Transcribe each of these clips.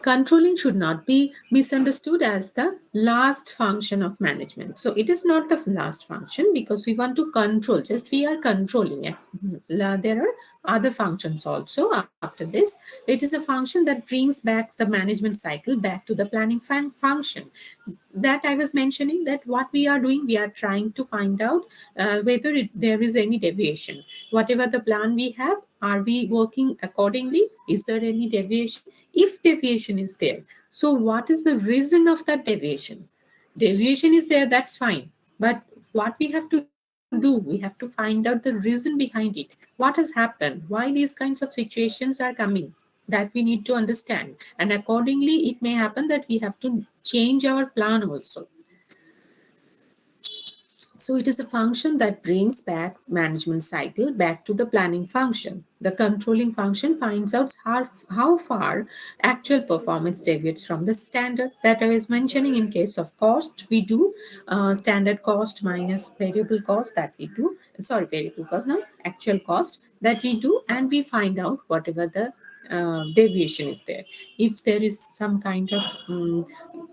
Controlling should not be misunderstood as the last function of management. So it is not the last function, because we want to control, just we are controlling it. There are other functions also after this. It is a function that brings back the management cycle back to the planning function. That I was mentioning, that what we are doing, we are trying to find out whether there is any deviation. Whatever the plan we have, are we working accordingly? Is there any deviation? If deviation is there, so what is the reason of that deviation? Deviation is there, that's fine. But what we have to do, we have to find out the reason behind it. What has happened? Why these kinds of situations are coming? That we need to understand. And accordingly, it may happen that we have to change our plan also. So it is a function that brings back management cycle back to the planning function. The controlling function finds out how far actual performance deviates from the standard that I was mentioning. In case of cost, we do standard cost minus variable cost, that we do. Sorry, variable cost, no, actual cost, that we do, and we find out whatever the deviation is there. If there is some kind of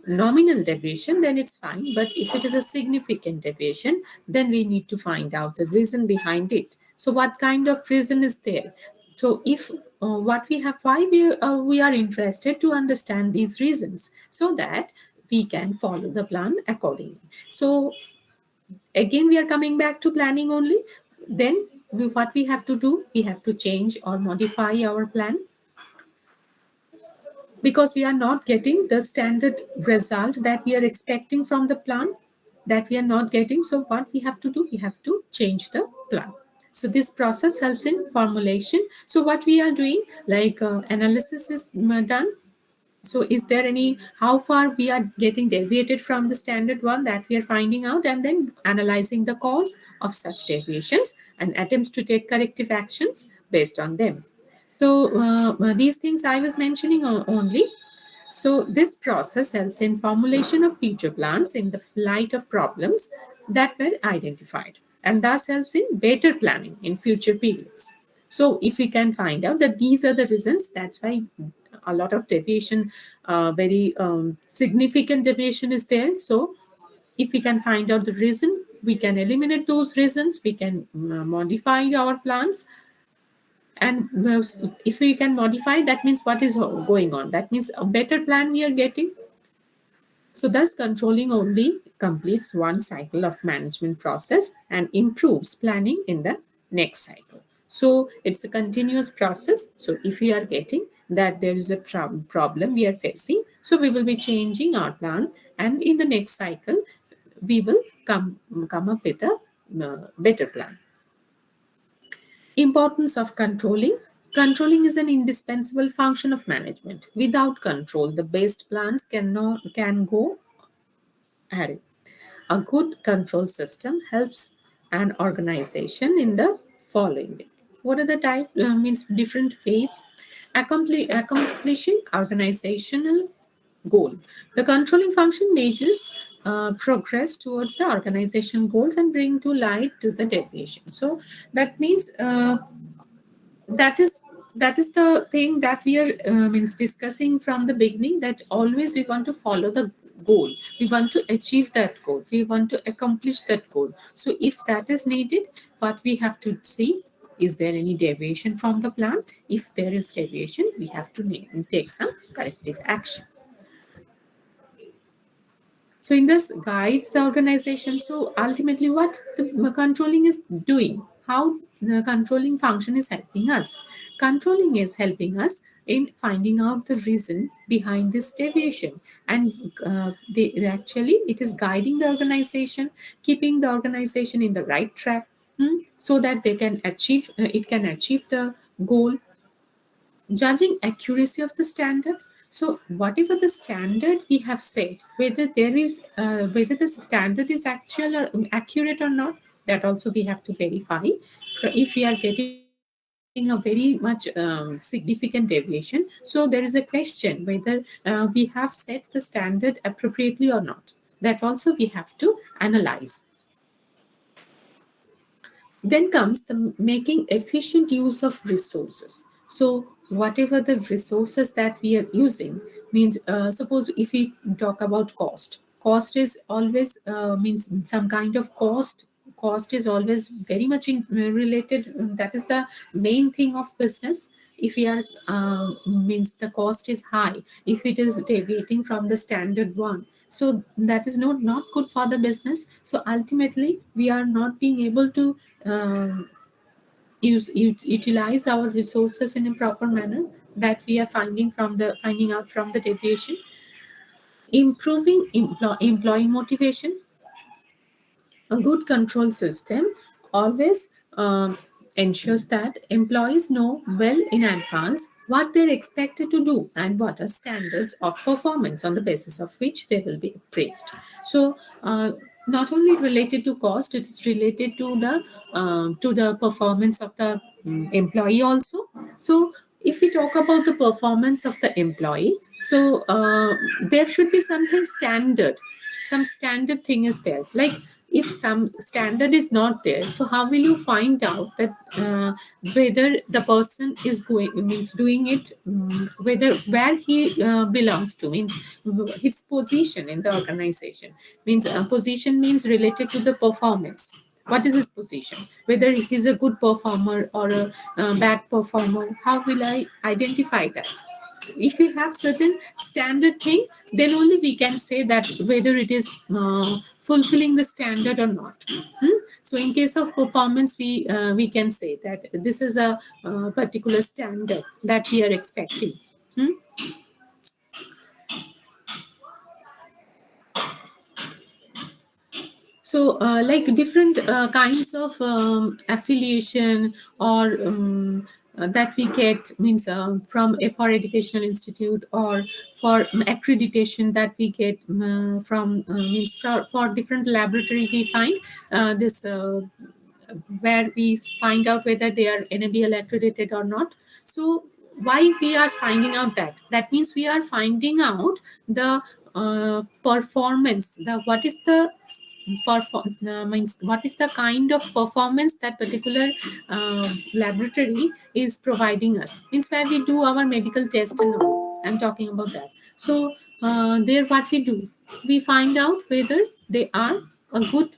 nominal deviation, then it's fine. But if it is a significant deviation, then we need to find out the reason behind it. So what kind of reason is there? So if what we have, why we are interested to understand these reasons, so that we can follow the plan accordingly. So again, we are coming back to planning only. Then what we have to do, we have to change or modify our plan, because we are not getting the standard result that we are expecting from the plan, that we are not getting. So what we have to do, we have to change the plan. So this process helps in formulation. So what we are doing, like analysis is done. So is there any, how far we are getting deviated from the standard one, that we are finding out, and then analyzing the cause of such deviations and attempts to take corrective actions based on them. So these things I was mentioning only. So this process helps in formulation of future plans in the light of problems that were identified, and thus helps in better planning in future periods. So if we can find out that these are the reasons, that's why a lot of deviation, very significant deviation is there. So if we can find out the reason, we can eliminate those reasons, we can modify our plans. And if we can modify, that means what is going on, that means a better plan we are getting. So thus controlling only completes one cycle of management process and improves planning in the next cycle. So it's a continuous process. So if we are getting that there is a problem we are facing, so we will be changing our plan, and in the next cycle we will come up with a better plan. Importance of controlling. Controlling is an indispensable function of management. Without control, the best plans can go awry. A good control system helps an organization in the following way. What are the type? Means different ways. Accomplishing organizational goal. The controlling function measures progress towards the organization goals and bring to light to the deviation. So that means that is the thing that we are means discussing from the beginning, that always we want to follow the goal, we want to achieve that goal, we want to accomplish that goal. So if that is needed, what we have to see, is there any deviation from the plan? If there is deviation, we have to take some corrective action. So in this guides the organization. So ultimately what the controlling is doing, how the controlling function is helping us. Controlling is helping us in finding out the reason behind this deviation, and actually it is guiding the organization, keeping the organization in the right track, so that they can achieve it can achieve the goal. Judging accuracy of the standard. So whatever the standard we have set, whether the standard is actual or accurate or not, that also we have to verify. If we are getting a very much significant deviation, so there is a question whether we have set the standard appropriately or not. That also we have to analyze. Then comes the making efficient use of resources. So whatever the resources that we are using, means suppose if we talk about cost is always means some kind of cost is always very much related, that is the main thing of business. If we are means the cost is high, if it is deviating from the standard one, so that is not good for the business. So ultimately we are not being able to utilize our resources in a proper manner, that we are finding out from the deviation. Improving employee motivation, a good control system always ensures that employees know well in advance what they're expected to do and what are standards of performance on the basis of which they will be appraised. So, not only related to cost, it is related to the performance of the employee also. So, if we talk about the performance of the employee, so there should be something standard, some standard thing is there, like if some standard is not there, so how will you find out that whether the person is going means doing it, whether where he belongs to, means his position in the organization, means position means related to the performance. What is his position, whether he's a good performer or a bad performer, how will I identify that? If we have certain standard thing, then only we can say that whether it is fulfilling the standard or not. So in case of performance, we can say that this is a particular standard that we are expecting. Hmm? So like different kinds of affiliation or that we get, means from for educational institute, or for accreditation that we get from means for different laboratory, we find this where we find out whether they are NABL accredited or not. So why we are finding out that? That means we are finding out the performance, the what is the means what is the kind of performance that particular laboratory is providing us, means where we do our medical test and all. I'm talking about that. So there what we do, we find out whether they are a good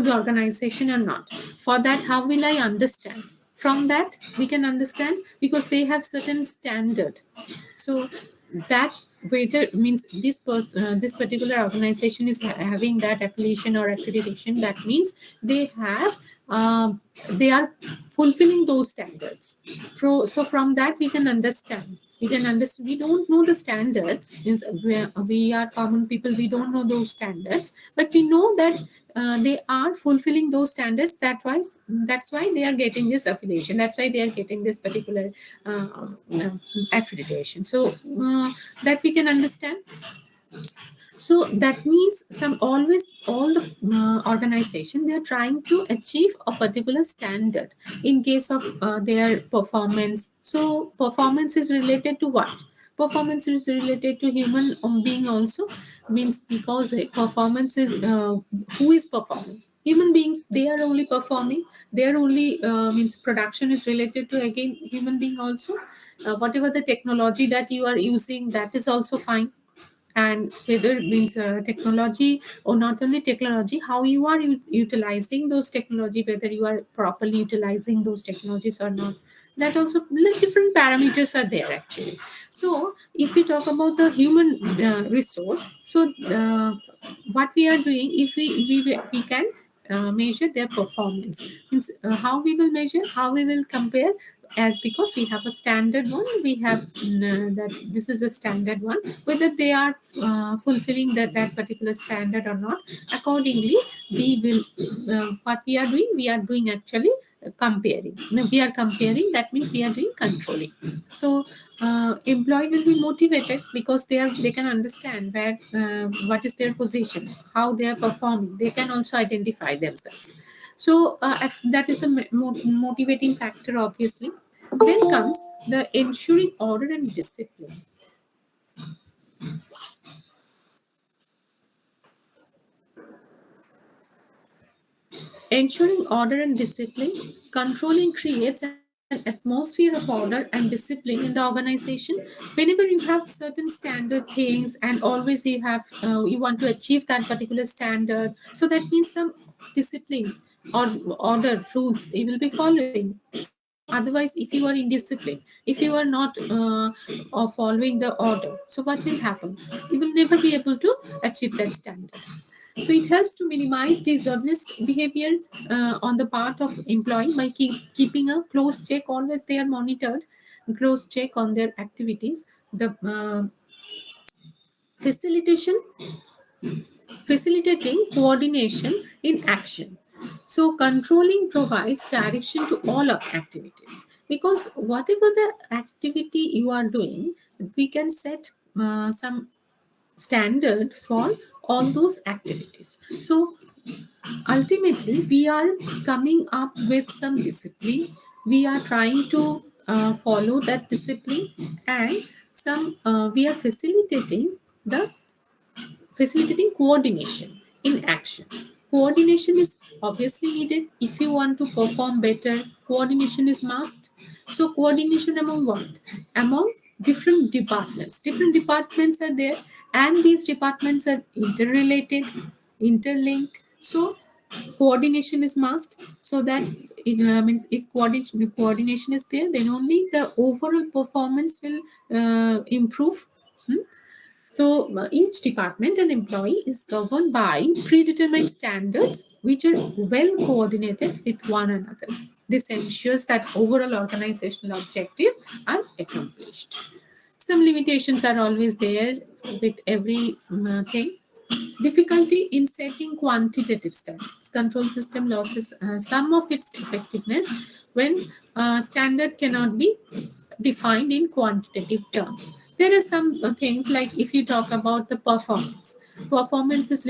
organization or not. For that, how will I understand? From that we can understand, because they have certain standard. So that whether means this particular organization is having that affiliation or accreditation, that means they have they are fulfilling those standards. So from that we don't know the standards, means we are common people, we don't know those standards, but we know that they are fulfilling those standards. That's why they are getting this affiliation, that's why they are getting this particular accreditation. So that we can understand. So that means some always all the organization, they are trying to achieve a particular standard in case of their performance. So performance is related to what? Performance is related to human being also, means because performance is who is performing, human beings, they are only performing. They are only means production is related to again human being also. Whatever the technology that you are using, that is also fine. And whether means technology, or not only technology, how you are utilizing those technology, whether you are properly utilizing those technologies or not, that also, like, different parameters are there actually. So if we talk about the human resource, so what we are doing, if we can measure their performance, means how we will measure, how we will compare, as because we have a standard one, we have that this is a standard one, whether they are fulfilling that particular standard or not. Accordingly we will what we are doing actually comparing. Now we are comparing, that means we are doing controlling. So employee will be motivated because they can understand where what is their position, how they are performing, they can also identify themselves. So that is a motivating factor, obviously. Then comes the ensuring order and discipline. Ensuring order and discipline, controlling creates an atmosphere of order and discipline in the organization. Whenever you have certain standard things and always you have you want to achieve that particular standard, so that means some discipline or order rules you will be following. Otherwise, if you are indisciplined, if you are not following the order, so what will happen? You will never be able to achieve that standard. So it helps to minimize dishonest behavior on the part of employee by keeping a close check. Always they are monitored, close check on their activities. The facilitation, facilitating coordination in action. So controlling provides direction to all our activities, because whatever the activity you are doing, we can set some standard for all those activities. So ultimately we are coming up with some discipline, we are trying to follow that discipline, and some we are facilitating coordination in action. Coordination is obviously needed if you want to perform better. Coordination is must. So coordination among what? Among different departments. Different departments are there, and these departments are interrelated, interlinked. So coordination is must, so that it means if coordination is there, then only the overall performance will improve. Hmm? So each department and employee is governed by predetermined standards which are well coordinated with one another. This ensures that overall organizational objectives are accomplished. Some limitations are always there with every thing. Difficulty in setting quantitative standards. Control system loses some of its effectiveness when standard cannot be defined in quantitative terms. There are some things like if you talk about the performance. Performance is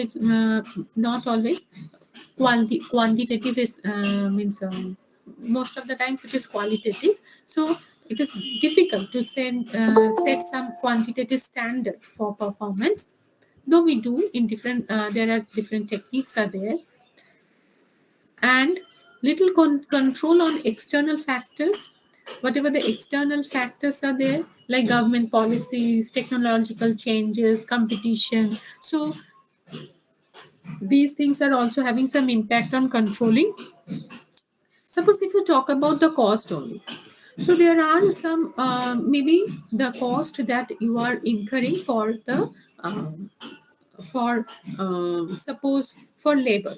not always quantitative is means most of the times it is qualitative. So it is difficult to set some quantitative standard for performance, though we do in different there are different techniques are there. And little control on external factors, whatever the external factors are there, like government policies, technological changes, competition. So these things are also having some impact on controlling. Suppose if you talk about the cost only, so there are some maybe the cost that you are incurring for the for suppose for labor.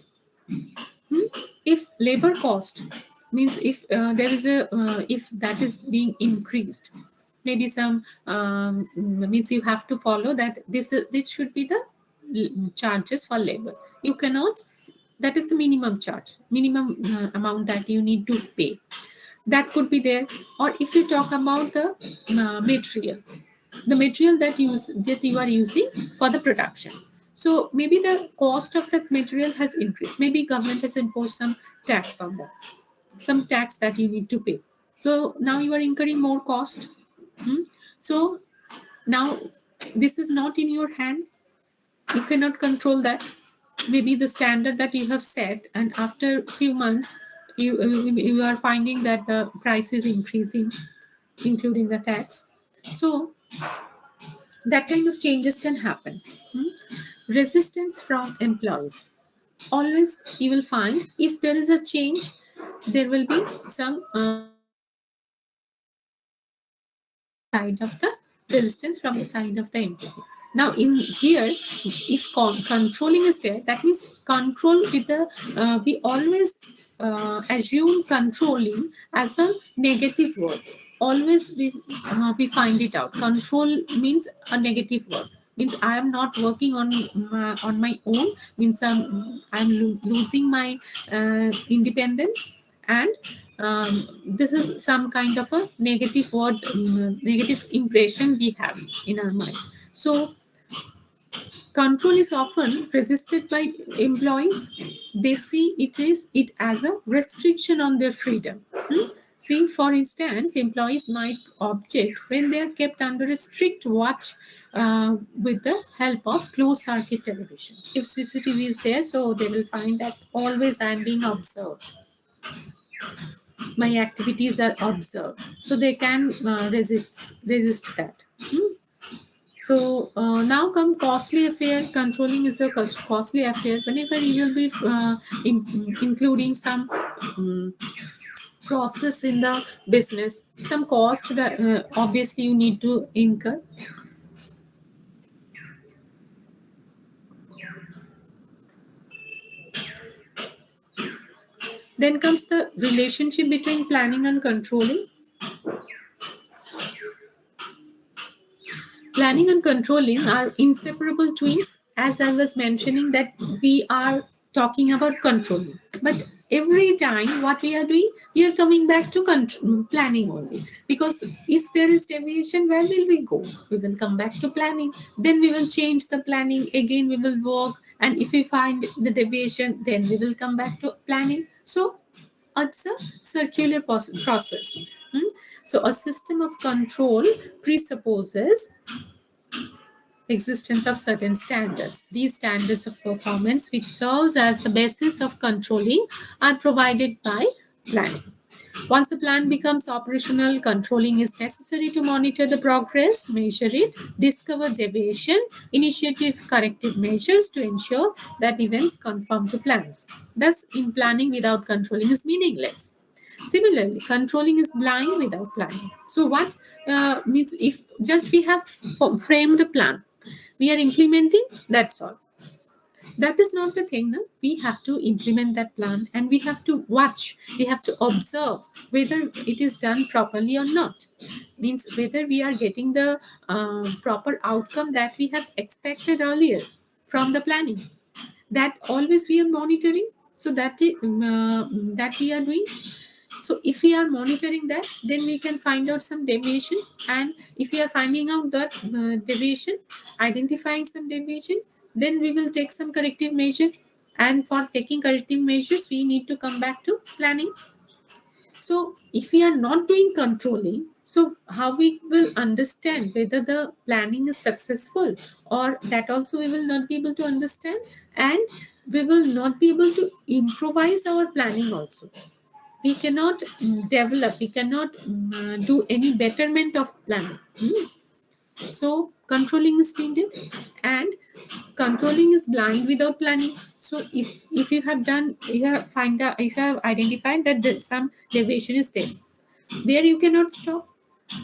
If labor cost means if there is a if that is being increased, maybe some means you have to follow that this should be the charges for labor. You cannot, that is the minimum charge, minimum amount that you need to pay, that could be there. Or if you talk about the material, the material that you are using for the production, so maybe the cost of that material has increased, maybe government has imposed some tax on that, some tax that you need to pay, so now you are incurring more cost. Hmm? So now this is not in your hand, you cannot control that. Maybe the standard that you have set, and after few months you are finding that the price is increasing, including the tax. So that kind of changes can happen. Hmm? Resistance from employees. Always you will find if there is a change, there will be some side of the resistance from the side of the employee. Now in here, if controlling is there, that means control with the we always assume controlling as a negative word. Always we find it out. Control means a negative word, means I am not working on my own, means I'm losing my independence, and this is some kind of a negative word, negative impression we have in our mind. So control is often resisted by employees. They see it as a restriction on their freedom. See, for instance, employees might object when they are kept under a strict watch with the help of closed circuit television. If CCTV is there, so they will find that always I am being observed. my activities are observed, so they can resist that. So now come costly affair. Controlling is a costly affair. Whenever you will be including some process in the business, some cost that obviously you need to incur. Then comes the relationship between planning and controlling. Planning and controlling are inseparable twins, as I was mentioning that we are talking about controlling. But every time what we are doing, we are coming back to planning only. Because if there is deviation, where will we go? We will come back to planning. Then we will change the planning. Again, we will work. And if we find the deviation, then we will come back to planning. So it's a circular process. So a system of control presupposes existence of certain standards. These standards of performance, which serves as the basis of controlling, are provided by planning. Once the plan becomes operational, controlling is necessary to monitor the progress, measure it, discover deviation, initiative corrective measures to ensure that events conform to plans. Thus, in planning without controlling is meaningless. Similarly, controlling is blind without planning. So, what means if just we have framed a plan, we are implementing, that's all. That is not the thing. No? We have to implement that plan and we have to watch, we have to observe whether it is done properly or not. Means whether we are getting the proper outcome that we have expected earlier from the planning. That always we are monitoring, so that we are doing. So if we are monitoring that, then we can find out some deviation. And if we are finding out that deviation, identifying some deviation, then we will take some corrective measures. And for taking corrective measures, we need to come back to planning. So if we are not doing controlling, so how we will understand whether the planning is successful, or that also we will not be able to understand, and we will not be able to improvise our planning also. We cannot develop, we cannot do any betterment of planning. So controlling is needed, and controlling is blind without planning. So if you have done, you have find out, if you have identified that some deviation is there you cannot stop.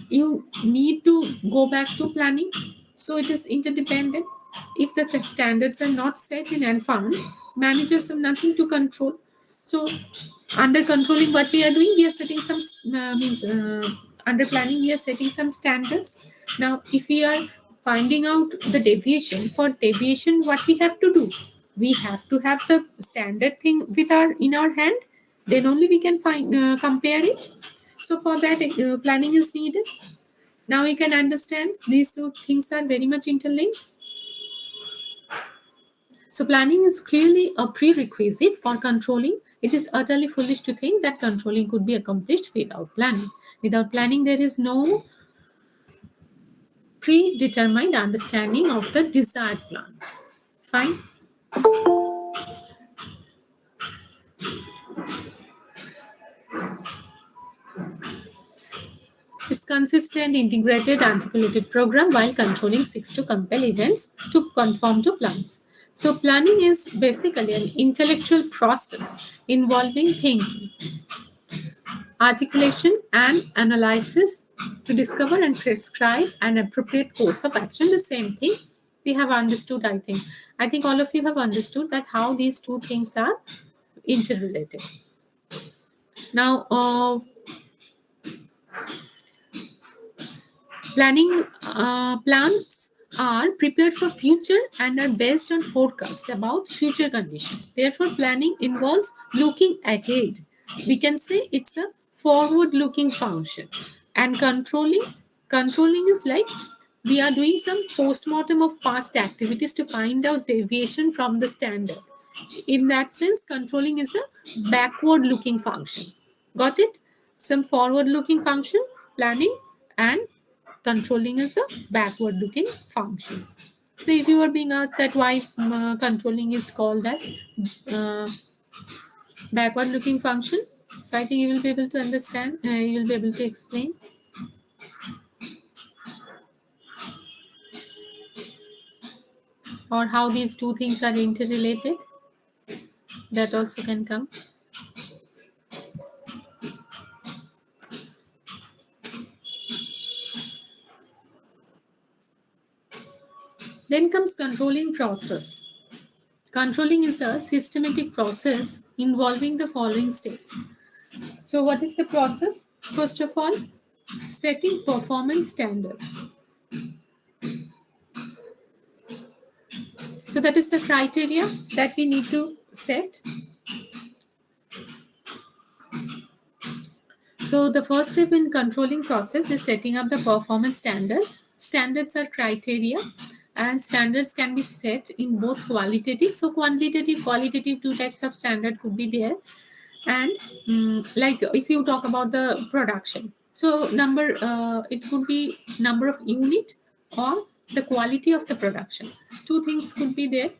You need to go back to planning. So it is interdependent. If the standards are not set in advance, managers have nothing to control. So under controlling, what we are doing, we are setting some under planning, we are setting some standards. Now if we are finding out the deviation, for deviation what we have to do, we have to have the standard thing with our in our hand, then only we can find compare it. So for that planning is needed. Now you can understand these two things are very much interlinked. So planning is clearly a prerequisite for controlling. It is utterly foolish to think that controlling could be accomplished without planning. Without planning, there is no predetermined understanding of the desired plan. Fine. This consistent, integrated, articulated program while controlling seeks to compel events to conform to plans. So planning is basically an intellectual process involving thinking, articulation, and analysis to discover and prescribe an appropriate course of action. The same thing we have understood, I think. I think all of you have understood that how these two things are interrelated. Now, planning plans are prepared for future and are based on forecast about future conditions. Therefore, planning involves looking ahead. We can say it's a forward-looking function. And controlling is like we are doing some post-mortem of past activities to find out deviation from the standard. In that sense, controlling is a backward-looking function. Got it? Some forward-looking function, planning, and controlling is a backward looking function. So if you are being asked that why controlling is called as backward looking function, So I think you will be able to understand, you will be able to explain. Or how these two things are interrelated. That also can come. Then comes controlling process. Controlling is a systematic process involving the following steps. So what is the process? First of all, setting performance standard. So that is the criteria that we need to set. So the first step in controlling process is setting up the performance standards. Standards are criteria, and standards can be set in both qualitative. So quantitative, qualitative, two types of standard could be there. And like if you talk about the production, so number it could be number of unit or the quality of the production. Two things could be there.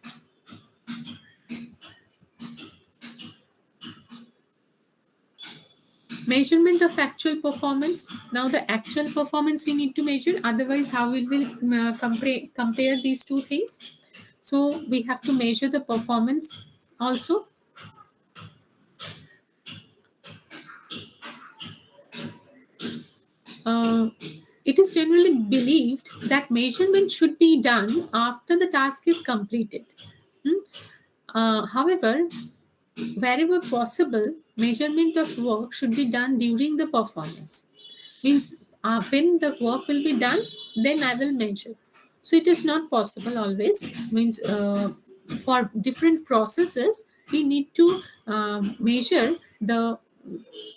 Measurement of actual performance. Now the actual performance we need to measure, otherwise how will we compare these two things? So we have to measure the performance also. uh, it is generally believed that measurement should be done after the task is completed. Hmm? However, wherever possible, measurement of work should be done during the performance. Means when the work will be done, then I will measure. So it is not possible always. Means for different processes, we need to measure the.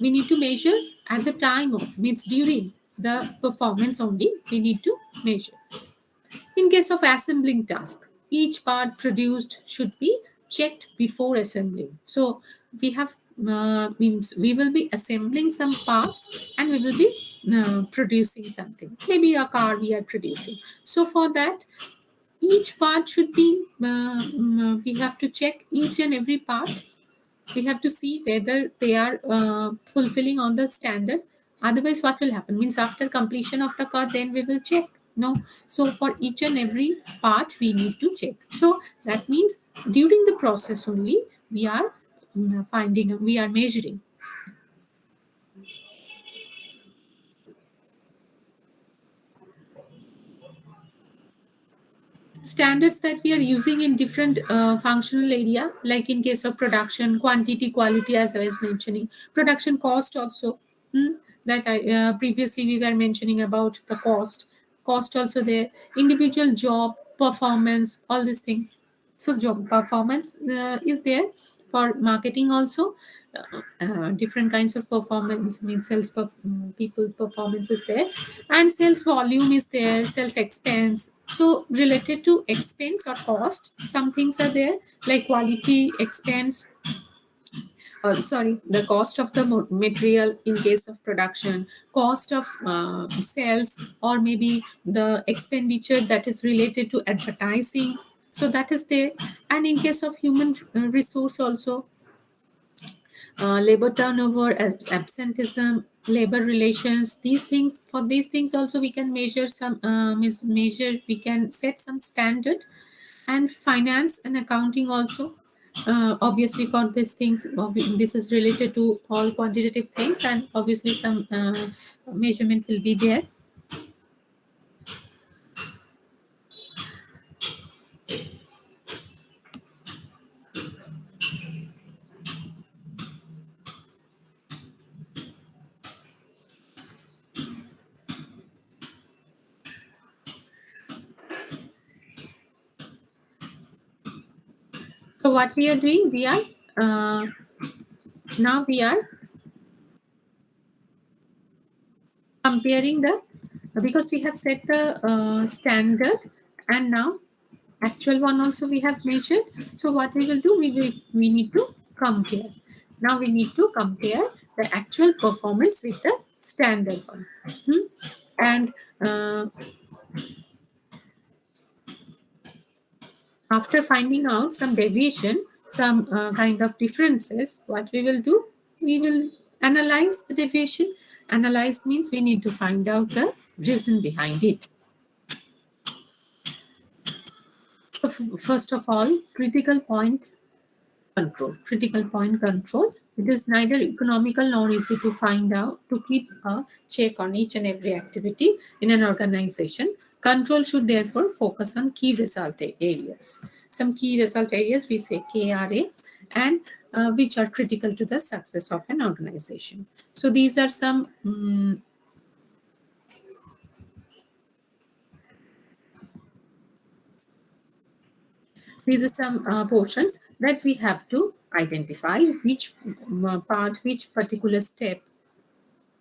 We need to measure at the time of, means during the performance only. We need to measure. In case of assembling task, each part produced should be checked before assembling. So we have means we will be assembling some parts and we will be producing something. Maybe a car we are producing. So for that, each part should be we have to check each and every part. We have to see whether they are fulfilling on the standard. Otherwise what will happen means after completion of the car, then we will check. No, so for each and every part we need to check. So that means during the process only we are finding, we are measuring. Standards that we are using in different functional area, like in case of production, quantity, quality, as I was mentioning, production cost also. That I previously we were mentioning about the cost also there, individual job performance, all these things. So job performance is there. For marketing also, different kinds of performance, means people performance is there, and sales volume is there, sales expense. So related to expense or cost, some things are there, like quality, expense, sorry, the cost of the material in case of production, cost of sales, or maybe the expenditure that is related to advertising. So that is there. And in case of human resource also, labor turnover, absenteeism, labor relations, these things. For these things also we can measure some measure, we can set some standard. And finance and accounting also, obviously for these things, this is related to all quantitative things, and obviously some measurement will be there. So what we are doing, we are now we are comparing the, because we have set the standard, and now actual one also we have measured. So what we will do, we need to compare. Now we need to compare the actual performance with the standard one. And after finding out some deviation, some kind of differences, what we will do, we will Analyze the deviation. Analyze means we need to find out the reason behind it. First of all, critical point control. Critical point control. It is neither economical nor easy to find out to keep a check on each and every activity in an organization. Control should therefore focus on key result areas. Some key result areas we say KRA, and which are critical to the success of an organization. So these are some portions that we have to identify which part, which particular step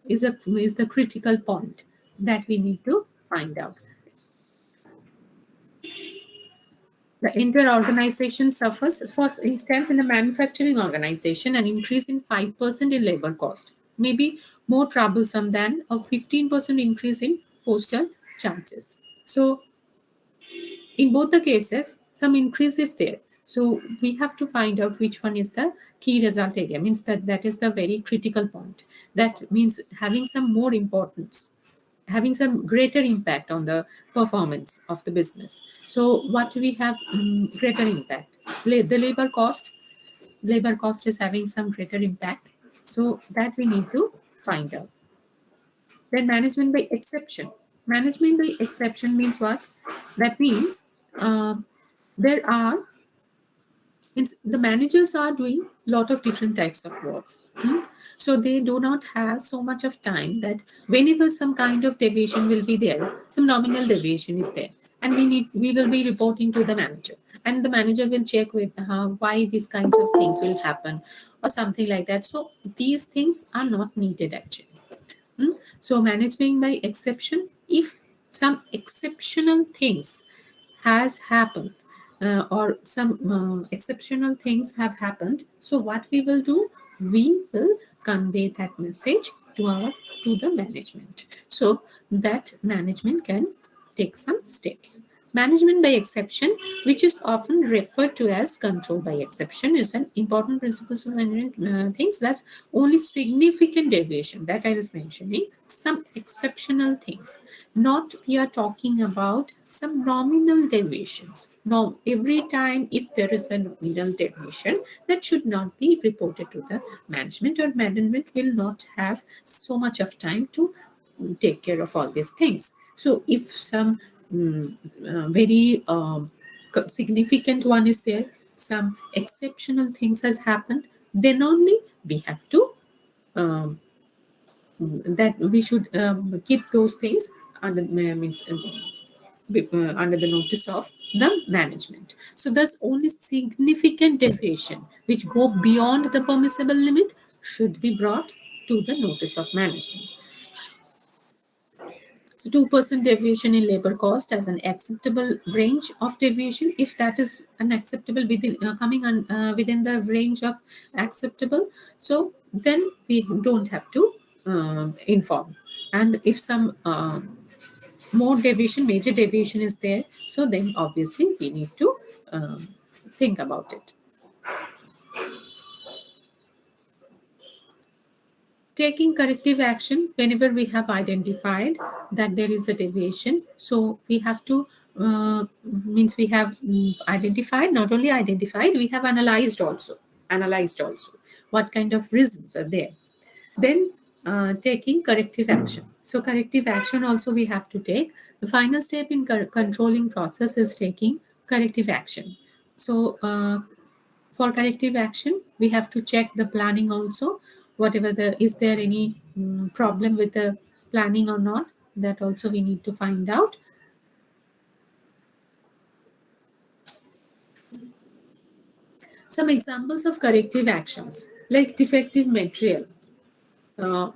is the critical point that we need to find out. The entire organization suffers. For instance, in a manufacturing organization, an increase in 5% in labor cost may be more troublesome than a 15% increase in postal charges. So in both the cases, some increase is there. So we have to find out which one is the key result area. Means that is the very critical point. That means having some more importance, having some greater impact on the performance of the business. So what we have greater impact? The labor cost. Labor cost is having some greater impact. So that we need to find out. Then management by exception. Management by exception means what? That means there are the managers are doing a lot of different types of works. So they do not have so much of time that whenever some kind of deviation will be there, some nominal deviation is there, and we will be reporting to the manager, and the manager will check with why these kinds of things will happen or something like that. So these things are not needed actually. So management by exception, if some exceptional things has happened or some exceptional things have happened, so what we will do, we will convey that message to the management so that management can take some steps. Management by exception, which is often referred to as control by exception, is an important principle of management things. That's only significant deviation that I was mentioning, some exceptional things. Not we are talking about some nominal deviations. Now, every time if there is a nominal deviation, that should not be reported to the management, or management will not have so much of time to take care of all these things. So if some very significant one is there, some exceptional things has happened, then only we have to that we should keep those things under under the notice of the management. So thus only significant deviation which go beyond the permissible limit should be brought to the notice of management. So 2% deviation in labor cost as an acceptable range of deviation. If that is unacceptable within coming within the range of acceptable, so then we don't have to inform. And if some more deviation, major deviation is there, so then obviously we need to think about it. Taking corrective action whenever we have identified that there is a deviation. So we have to means we have identified, not only identified, we have analyzed also what kind of reasons are there. Then taking corrective action. So corrective action also we have to take. The final step in controlling process is taking corrective action. So for corrective action, we have to check the planning also. Whatever is there any problem with the planning or not, that also we need to find out. Some examples of corrective actions, like defective material.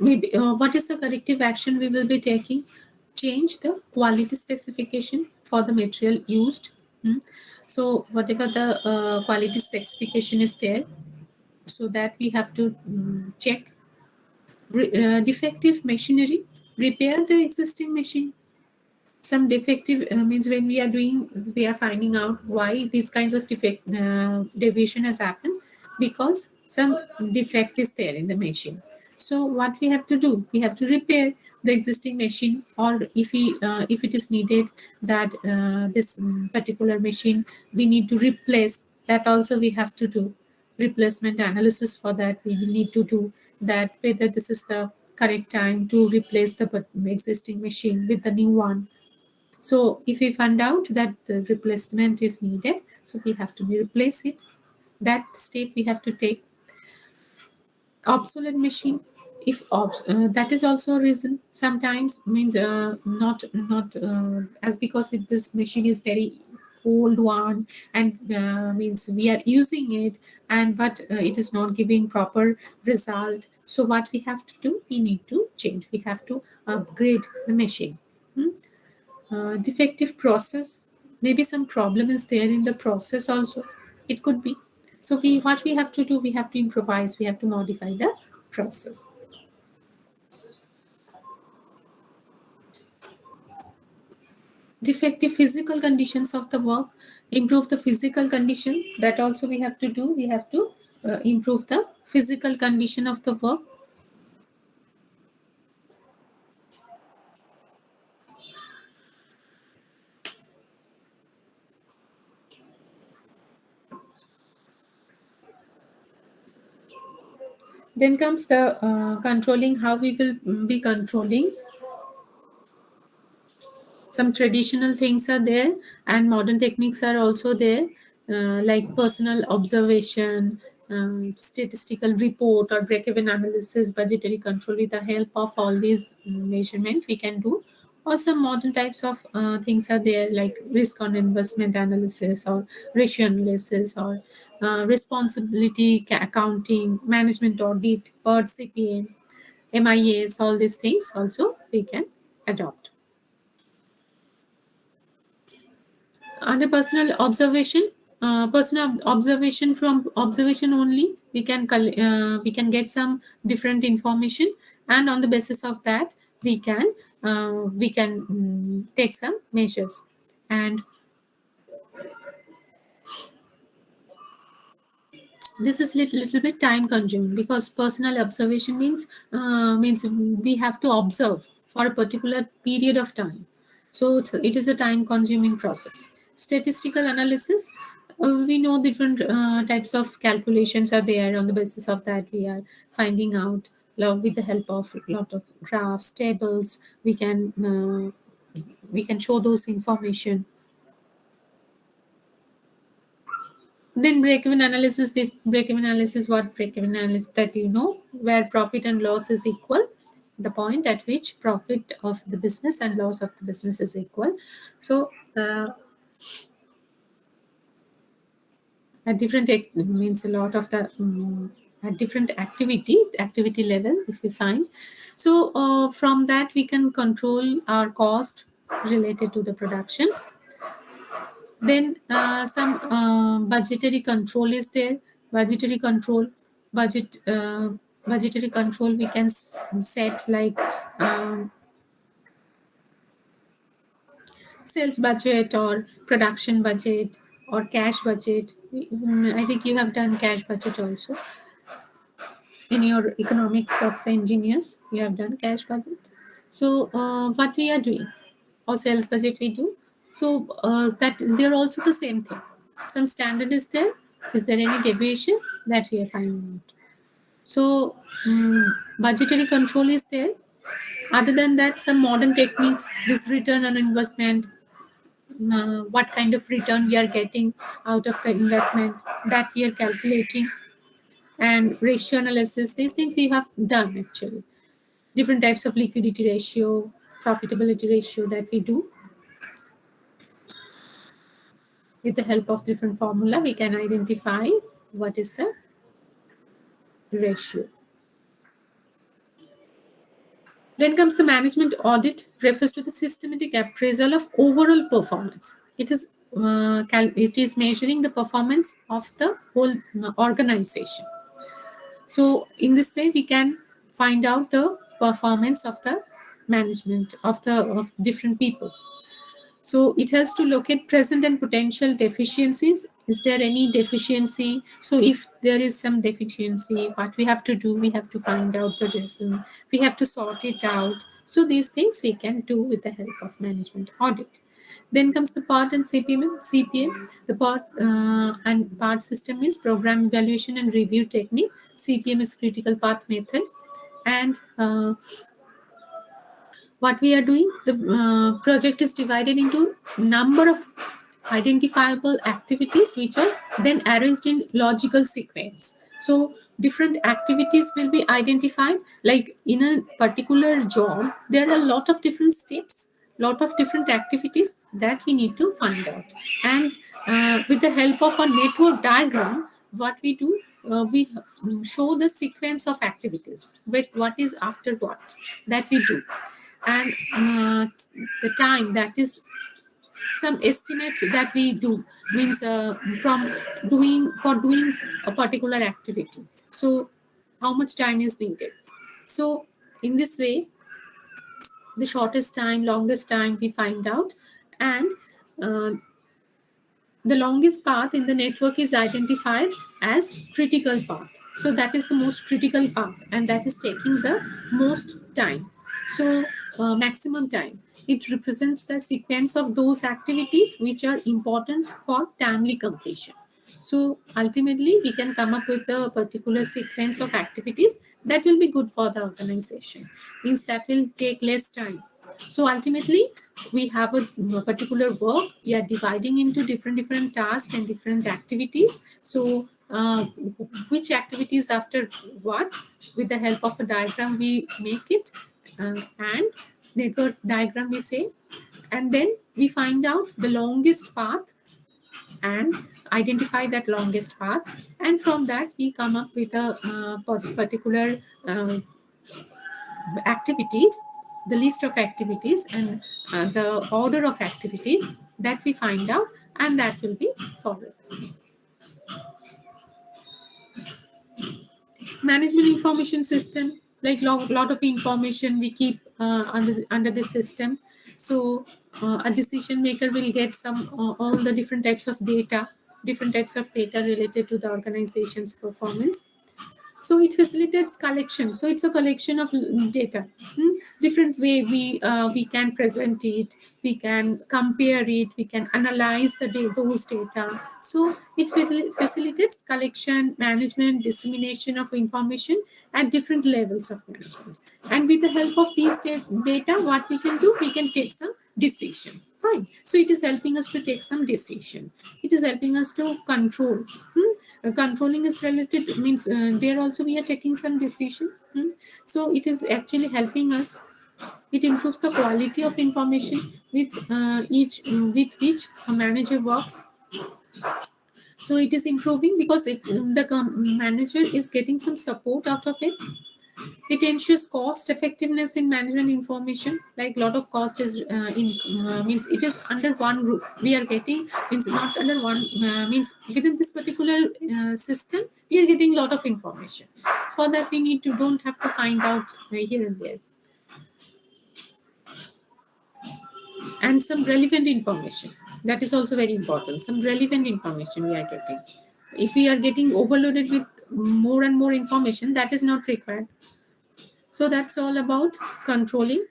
Maybe what is the corrective action we will be taking? Change the quality specification for the material used. So whatever the quality specification is there, so that we have to check. Defective machinery, repair the existing machine. Some defective means when we are finding out why these kinds of deviation has happened, because some defect is there in the machine. So what we have to do, we have to repair the existing machine, or if it is needed that this particular machine we need to replace, that also we have to do replacement analysis. For that we need to do that, whether this is the correct time to replace the existing machine with the new one. So if we find out that the replacement is needed, so we have to replace it. That step we have to take. Obsolete machine, if that is also a reason sometimes, means not as because this machine is very old one, and means we are using it, and but it is not giving proper result. So what we have to do, we need to change, we have to upgrade the machine. Defective process, maybe some problem is there in the process also, it could be. So we what we have to do, we have to improvise, we have to modify the process. Defective physical conditions of the work, improve the physical condition, that also we have to do, we have to improve the physical condition of the work. Then comes the controlling, how we will be controlling. Some traditional things are there and modern techniques are also there, like personal observation, statistical report or break-even analysis, budgetary control. With the help of all these measurement we can do. Or some modern types of things are there, like risk on investment analysis or ratio analysis, or responsibility accounting, management audit, PERT, CPA, MIAs. All these things also we can adopt. Under personal observation, from observation only we can get some different information, and on the basis of that we can take some measures. And this is little bit time consuming, because personal observation means we have to observe for a particular period of time. So it is a time consuming process. Statistical analysis, we know different types of calculations are there. On the basis of that we are finding out, with the help of a lot of graphs, tables, we can show those information. Then break-even analysis, the break-even analysis, what break-even analysis, that where profit and loss is equal, the point at which profit of the business and loss of the business is equal. So at different means a lot of the at different activity level, if we find. So from that we can control our cost related to the production. Then some budgetary control is there. Budgetary control, budget budgetary control we can set, like sales budget or production budget or cash budget. I think you have done cash budget also in your economics of engineers. You have done cash budget. So what we are doing, or sales budget we do. So that they're also the same thing. Some standard is there. Is there any deviation, that we are finding out? So budgetary control is there. Other than that, some modern techniques, this return on investment, what kind of return we are getting out of the investment, that we are calculating, and ratio analysis. These things you have done actually. Different types of liquidity ratio, profitability ratio, that we do. With the help of different formula, we can identify what is the ratio. Then comes the management audit, refers to the systematic appraisal of overall performance. It is measuring the performance of the whole organization. So in this way, we can find out the performance of the management of different people. So it helps to locate present and potential deficiencies. Is there any deficiency? So if there is some deficiency, what we have to do, we have to find out the reason. We have to sort it out. So these things we can do with the help of management audit. Then comes the part and CPM. CPM, the part and part system means program evaluation and review technique. CPM is critical path method, and what we are doing, the project is divided into number of identifiable activities which are then arranged in logical sequence. So different activities will be identified, like in a particular job there are a lot of different steps, lot of different activities that we need to find out. And with the help of a network diagram, what we do, we show the sequence of activities with what is after what that we do. And the time, that is some estimate that we do, means from doing a particular activity, so how much time is needed. So in this way, the shortest time, longest time we find out. And uh, the longest path in the network is identified as critical path. So that is the most critical path, and that is taking the most time. So maximum time. It represents the sequence of those activities which are important for timely completion. So ultimately, we can come up with a particular sequence of activities that will be good for the organization. Means that will take less time. So ultimately, we have a particular work. We are dividing into different tasks and different activities. So which activities after what? With the help of a diagram, we make it, and network diagram we say, and then we find out the longest path and identify that longest path, and from that we come up with a particular uh, activities, the list of activities, and the order of activities that we find out, and that will be followed. Management information system, like lot of information we keep under the system. So a decision maker will get some all the different types of data related to the organization's performance. So it facilitates collection. So it's a collection of data. Different way we can present it, we can compare it, we can analyze those data. So it facilitates collection, management, dissemination of information at different levels of management. And with the help of these data, what we can do, we can take some decision. Fine. So it is helping us to take some decision. It is helping us to control. Controlling is related, means there also we are taking some decision. So it is actually helping us. It improves the quality of information with with which a manager works. So it is improving because the manager is getting some support out of it. It ensures cost effectiveness in management information. Like lot of cost is in means it is under one roof. We are getting, means not under one, means within this particular system we are getting lot of information. For that we need to don't have to find out here and there, and some relevant information. That is also very important. Some relevant information we are getting. If we are getting overloaded with more and more information, that is not required. So that's all about controlling